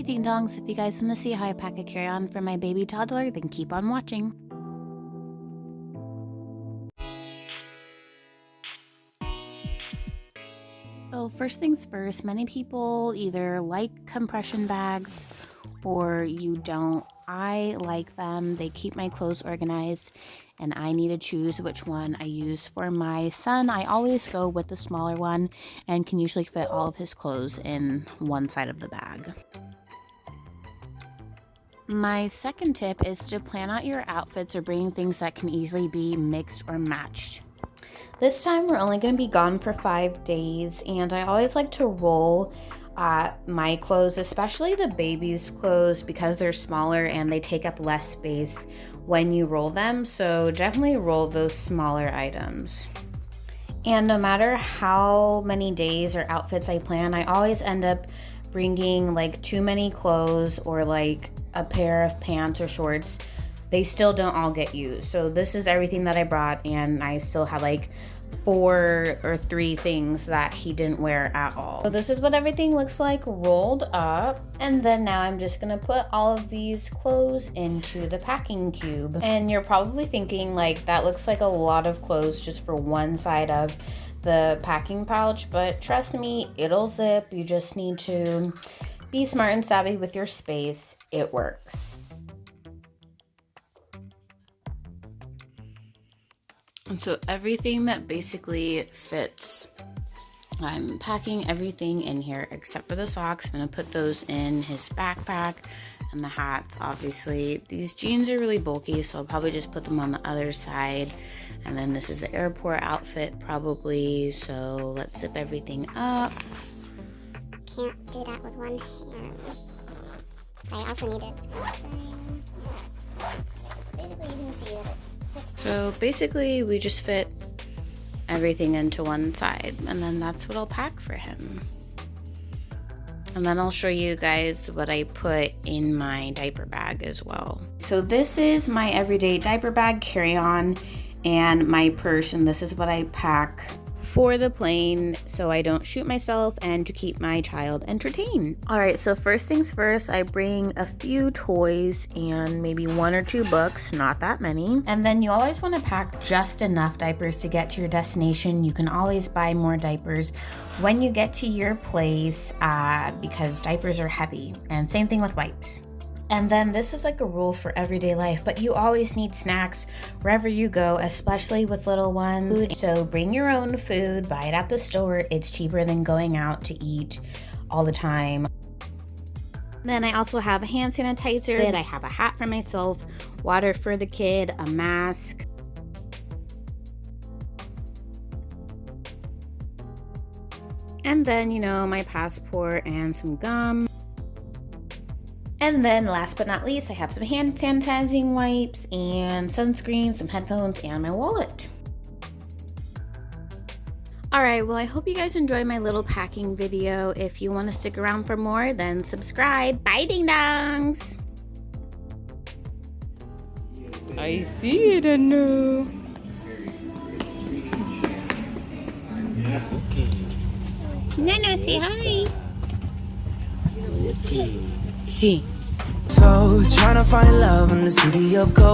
Dingdongs, if you guys want to see how I pack a carry-on for my baby toddler, then keep on watching. So first things first, many people either like compression bags or you don't. I like them. They keep my clothes organized and I need to choose which one I use for my son. I always go with the smaller one and can usually fit all of his clothes in one side of the bag. My second tip is to plan out your outfits or bring things that can easily be mixed or matched. This time we're only going to be gone for 5 days, and I always like to roll my clothes, especially the baby's clothes, because they're smaller and they take up less space when you roll them. So definitely roll those smaller items. And no matter how many days or outfits I plan, I always end up bringing like too many clothes or like a pair of pants or shorts. They still don't all get used. So this is everything that I brought, and I still have like 4 or 3 things that he didn't wear at all. So this is what everything looks like rolled up. And then now I'm just gonna put all of these clothes into the packing cube. And you're probably thinking like, that looks like a lot of clothes just for one side of the packing pouch, but trust me, it'll zip. You just need to be smart and savvy with your space. It works. And so everything that basically fits, I'm packing everything in here except for the socks. I'm gonna put those in his backpack, and the hats, obviously. These jeans are really bulky, so I'll probably just put them on the other side. And then this is the airport outfit probably, so let's zip everything up. Can't do that with one hand. I also need it. Basically, you can see it. So basically we just fit everything into one side, and then that's what I'll pack for him. And then I'll show you guys what I put in my diaper bag as well. So this is my everyday diaper bag carry-on and my purse, and this is what I pack for the plane so I don't shoot myself and to keep my child entertained. All right, so first things first, I bring a few toys and maybe 1 or 2 books, not that many. And then you always want to pack just enough diapers to get to your destination. You can always buy more diapers when you get to your place because diapers are heavy, and same thing with wipes. And then this is like a rule for everyday life, but you always need snacks wherever you go, especially with little ones. So bring your own food, buy it at the store. It's cheaper than going out to eat all the time. Then I also have a hand sanitizer. I have a hat for myself, water for the kid, a mask. And then, you know, my passport and some gum. And then last but not least, I have some hand sanitizing wipes and sunscreen, some headphones, and my wallet. Alright, well I hope you guys enjoyed my little packing video. If you want to stick around for more, then subscribe. Bye, Dingdongs! I see it, Anu. Nano, say hi. See. So trying to find love in the city of gold.